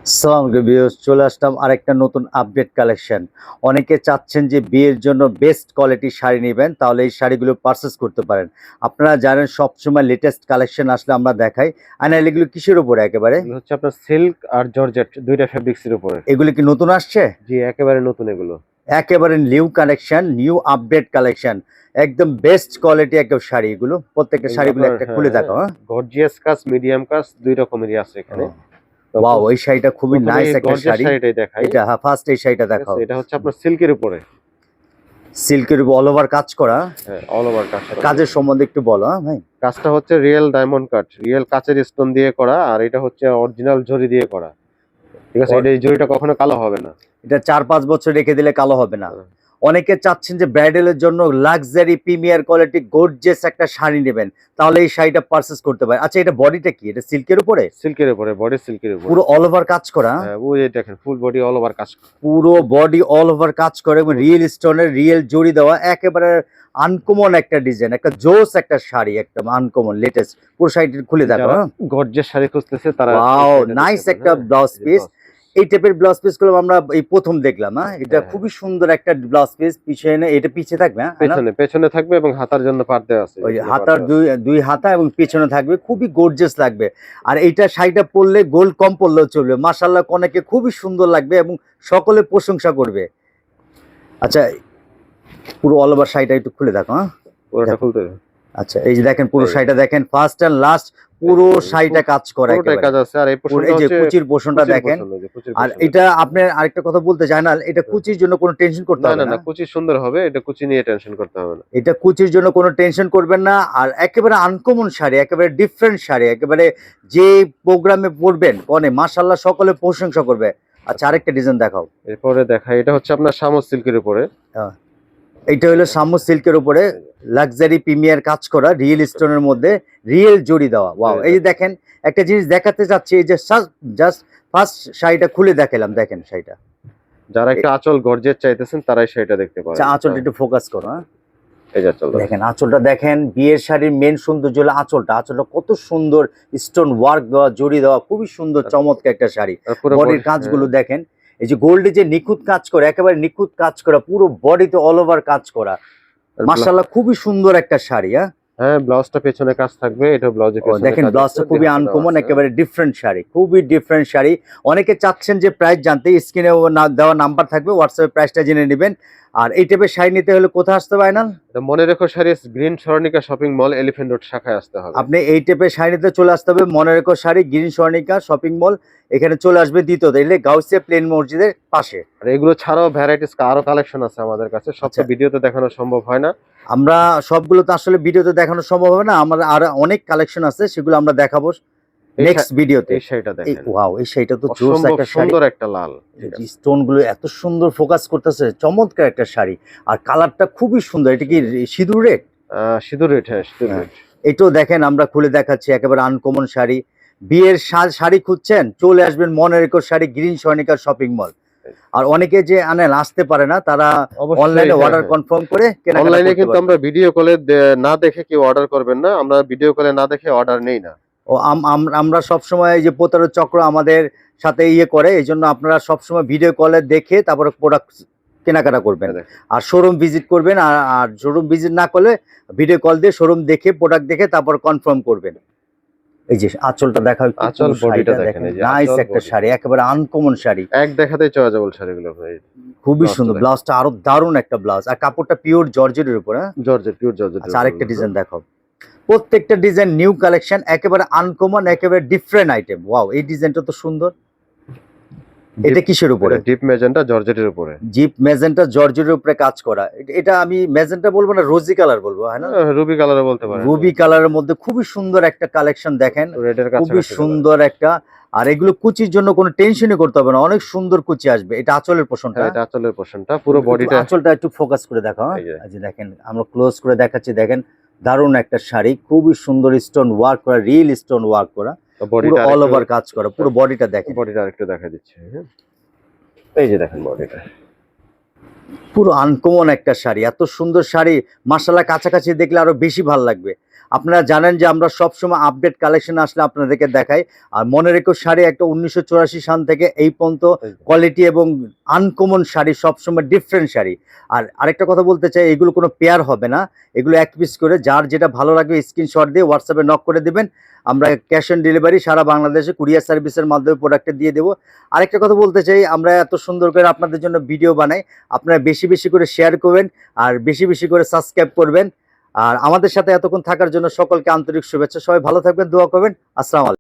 আসসালামু ভিউয়ার্স, চলে আসলাম আরেকটা নতুন আপডেট কালেকশন। অনেকে চাচ্ছেন যে বিয়ের জন্য বেস্ট কোয়ালিটির শাড়ি নেবেন, তাহলে এই শাড়িগুলো পারচেস করতে পারেন। আপনারা জানেন সবসময় লেটেস্ট কালেকশন আসলে আমরা দেখাই। আনাল এগুলো কিসের উপরে একেবারে? এগুলো হচ্ছে আপনার সিল্ক আর জর্জেট দুইটা ফেব্রিক্স এর উপরে। এগুলো কি নতুন আসছে? জি, একেবারে নতুন এগুলো। একেবারে new collection, new update collection, একদম বেস্ট কোয়ালিটি একটা শাড়ি। এগুলো প্রত্যেকটা শাড়িগুলো একটা খুলে দেখো। গর্জিয়াস কাজ, মিডিয়াম কাজ দুই রকমেরই আছে এখানে। ওয়াও, এই শাড়িটা খুবই নাইস একটা শাড়ি। শাড়িটাই দেখাই। এটা হ্যাঁ, ফার্স্ট এই শাড়িটা দেখাও। এটা হচ্ছে আপনার সিল্কের উপরে, সিল্কের উপর অল ওভার কাজ করা। হ্যাঁ, অল ওভার কাজ। কাজের সম্বন্ধে একটু বলো। হ্যাঁ ভাই, কাজটা হচ্ছে রিয়েল ডায়মন্ড কাট, রিয়েল কাচের স্টোন দিয়ে করা, আর এটা হচ্ছে অরিজিনাল জরি দিয়ে করা। ঠিক আছে, এই জরিটা কখনো কালো হবে না। এটা 4-5 বছর রেখে দিলে কালো হবে না। অনেকে চাচ্ছেন যে ব্রাইডালের জন্য লাক্সারি প্রিমিয়ার কোয়ালিটি গর্জিয়াস একটা শাড়ি নেবেন, তাহলে এই শাড়িটা পারচেজ করতে পারেন। আচ্ছা, এটা বডিটা কি? এটা সিল্কের উপরে? সিল্কের উপরে, বডি সিল্কের উপরে, পুরো অল ওভার কাজ করা। হ্যাঁ, ওই দেখেন ফুল বডি অল ওভার কাজ, পুরো বডি অল ওভার কাজ করে এবং রিয়েল স্টোনের রিয়েল জড়ি দেওয়া, একেবারে আনকমন একটা ডিজাইন, একটা জোস একটা শাড়ি, একদম আনকমন লেটেস্ট। পুরো শাড়িটা খুলে দেখো। গর্জিয়াস শাড়ি খুঁজতেছে তারা। ওয়াও, নাইস একটা ব্লাউজ পিস। এই টাইপের ব্লাউজ পিস গুলো আমরা এই প্রথম দেখলাম। হ্যাঁ, এটা খুবই সুন্দর একটা ব্লাউজ পিস। পিছনে এটা পিছে থাকবে, পেছনে থাকবে এবং হাতার জন্য পাট দেওয়া আছে। ওই হাতার দুই হাতা এবং পিছনে থাকবে, খুবই গর্জিয়াস লাগবে। আর এইটা শাড়িটা পরলে গোল্ড কম পরলেও চলবে। মাশাআল্লাহ, কনেকে খুবই সুন্দর লাগবে এবং সকলে প্রশংসা করবে। আচ্ছা, পুরো অল ওভার শাড়িটা একটু খুলে দেখো। হ্যাঁ, পুরোটা খুলতে। আচ্ছা, এই যে দেখেন পুরো শাড়িটা দেখেন, ফার্স্ট এন্ড লাস্ট পুরো শাড়িটা কাজ করা, পুরোটাই কাজ আছে। আর এই পোরশনটা এই যে হচ্ছে কুচির পোরশনটা দেখেন। আর এটা আপনি আরেকটা কথা বলতে চাই না, এটা কুচির জন্য কোনো টেনশন করতে হবে না। না, কুচি সুন্দর হবে, এটা কুচি নিয়ে টেনশন করতে হবে না। এটা কুচির জন্য কোনো টেনশন করবেন না। আর একেবারে আনকমন শাড়ি, একেবারে ডিফারেন্ট শাড়ি, একেবারে যে প্রোগ্রামে পরবেন কনে মাশাআল্লাহ সকলে প্রশংসা করবে। আচ্ছা, আরেকটা ডিজাইন দেখাও। এরপরে দেখাই, এটা হচ্ছে আপনার শামস সিল্কের উপরে। এইটা হলো শামস সিল্কের উপরে লাক্সারি প্রিমিয়ার কাজ করা, রিয়েল স্টোনের মধ্যে রিয়েল জড়ি দেওয়া। ওয়াও, এই যে দেখেন একটা জিনিস দেখাতে চাচ্ছি, এই যে জাস্ট ফার্স্ট শাড়িটা খুলে দেখালাম, দেখেন শাড়িটা। যারা একটা আঁচল গর্জিয়াস চাইতেছেন তারাই শাড়িটা দেখতে পারেন। আঁচলটা একটু ফোকাস করো। হ্যাঁ, এই যে আঁচল দেখেন, আঁচলটা দেখেন। বিয়ের শাড়ির মেন সৌন্দর্য হলো আঁচলটা কত সুন্দর স্টোন ওয়ার্ক দেওয়া, জড়ি দেওয়া, খুবই সুন্দর চমৎকার একটা শাড়ি। বডির কাজগুলো দেখেন, এই যে গোল্ডে যে নিখুঁত কাজ করে, একেবারে নিখুঁত কাজ করা, পুরো বডিতে অল ওভার কাজ করা। মাশাআল্লাহ, খুবই সুন্দর একটা শাড়ি। হ্যাঁ, ব্লাউজটা পেছনে কাজ থাকবে, এটা ব্লাউজে পেছনে দেখেন, ব্লাউজটা খুবই আনকমন, একেবারে ডিফারেন্ট শাড়ি, খুবই ডিফারেন্ট শাড়ি। অনেকে চাচ্ছেন যে প্রাইস জানতে, স্ক্রিনে দেওয়া নাম্বার থাকবে, হোয়াটসঅ্যাপে প্রাইসটা জেনে নেবেন। আর এই টাইপের শাড়ি নিতে হলে কোথায় আসতে হবে আয়নাল? মনে রেখো শাড়ি, গ্রিন স্বর্ণিকা শপিং মল, এলিফ্যান্ট রোড শাখায় আসতে হবে। আপনি এই টাইপের শাড়ি নিতে চলে আসতে হবে মনে রেখো শাড়ি, গ্রিন স্বর্ণিকা শপিং মল, এখানে চলে আসবে দ্বিতীয় এলে গাউসিয়া প্লেন মসজিদের পাশে। আর এগুলো ছাড়াও ভ্যারাইটিস আরো কালেকশন আছে আমাদের কাছে, সব তো ভিডিওতে দেখানো সম্ভব হয় না। আমরা সবগুলো তো আসলে ভিডিওতে দেখানো সম্ভব হবে না, আমাদের আর অনেক কালেকশন আছে, সেগুলো আমরা দেখাবো নেক্সট ভিডিওতে। এই শাড়িটা দেখেন, ওয়াও, এই শাড়িটা তো জোস একটা শাড়ি, সুন্দর একটা লাল, স্টোন গুলো এত সুন্দর ফোকাস করতেছে, চমৎকার একটা শাড়ি। আর কালারটা খুবই সুন্দর। এটা কি সিঁদুর রেড? সিঁদুর রেড, হ্যাঁ সিঁদুর রেড। এটাও দেখেন, আমরা খুলে দেখাচ্ছি, একেবারে আনকমন শাড়ি। বিয়ের শাড়ি খুঁজছেন, চলে আসবেন মনে রেখো sari, green Swarnika shopping mall. আর অনেকে যে আসতে পারে না, তারা অনলাইনে অর্ডার কনফার্ম করে অনলাইনে কিন্তু আমরা ভিডিও কলে না দেখে কেউ অর্ডার করবেন না, আমরা ভিডিও কলে না দেখে অর্ডার নেই না। আমরা সবসময় এই যে প্রতারক চক্র আমাদের সাথে করে, এই জন্য আপনারা সবসময় ভিডিও কলে দেখে তারপরে প্রোডাক্ট কেনাকাটা করবেন। আর শোরুম ভিজিট করবেন। আর শোরুম ভিজিট না করলে ভিডিও কল দিয়ে শোরুম দেখে প্রোডাক্ট দেখে তারপর কনফার্ম করবেন। এই যে আঁচলটা দেখাও, আঁচল বডিটা দেখেন, নাইস একটা শাড়ি, একেবারে আনকমন শাড়ি, এক দেখাতেই চয়েজেবল শাড়িগুলো খুবই সুন্দর। ব্লাউজটা আরো দারুণ একটা ব্লাউজ, আর কাপড়টা পিওর জর্জেটের উপর। হ্যাঁ, জর্জেট, পিওর জর্জেট। আচ্ছা, আরেকটা ডিজাইন দেখাও। প্রত্যেকটা ডিজাইন নিউ কালেকশন, একেবারে আনকমন, একেবারে ডিফারেন্ট আইটেম। ওয়াও, এই ডিজাইনটা তো সুন্দর। এটা কিসের উপরে? ডিপ ম্যাজেন্টা জর্জেটের উপরে। ডিপ ম্যাজেন্টা জর্জেটের উপরে কাজ করা। এটা আমি ম্যাজেন্টা বলবো না, রোজি কালার বলবো, হয় না? রুবি কালারও বলতে পারেন। রুবি কালারের মধ্যে খুবই সুন্দর একটা কালেকশন দেখেন, খুবই সুন্দর একটা। আর এগুলো কুচির জন্য কোনো টেনশনই করতে হবে না, অনেক সুন্দর কুচি আসবে। এটা আঁচলের পোরশনটা, এটা আঁচলের পোরশনটা, পুরো বডিটা। আঁচলটা একটু ফোকাস করে দেখো। এই যে দেখেন, আমরা ক্লোজ করে দেখাচ্ছি, দেখেন দারুণ একটা শাড়ি, খুবই সুন্দর স্টোন ওয়ার্ক করা, রিয়েল স্টোন ওয়ার্ক করা, পুরো অল ওভার কাজ করা, পুরো বডিটা দেখেন। বডিটা আরেকটু দেখা দিচ্ছে, এই যে দেখেন বডিটা, পুরো আনকমন একটা শাড়ি, এত সুন্দর শাড়ি। মাশাআল্লাহ, কাছাকাছি দেখলে আরো বেশি ভালো লাগবে। আপনারা জানেন যে আমরা সবসময় আপডেট কালেকশন আসলে আপনাদেরকে দেখাই। আর মনে রেখো, শাড়ি একটা 1984 সাল থেকে এই পর্যন্ত কোয়ালিটি এবং আনকমন শাড়ি, সবসময় ডিফারেন্ট শাড়ি। আর আরেকটা কথা বলতে চাই, এগুলো কোনো পেয়ার হবে না, এগুলো এক পিস করে, যার যেটা ভালো লাগবে স্ক্রিনশট দিয়ে হোয়াটসঅ্যাপে নক করে দিবেন। আমরা ক্যাশ অন ডেলিভারি সারা বাংলাদেশে কুরিয়ার সার্ভিসের মাধ্যমে প্রোডাক্টটা দিয়ে দেবো। আরেকটা কথা বলতে চাই, আমরা এত সুন্দর করে আপনাদের জন্য ভিডিও বানাই, আপনারা বেশি বেশি করে শেয়ার করবেন আর বেশি বেশি করে সাবস্ক্রাইব করবেন। আর আমাদের সাথে এতক্ষণ থাকার জন্য সকলকে আন্তরিক শুভেচ্ছা। সবাই ভালো থাকবেন, দোয়া করবেন। আসসালামু আলাইকুম।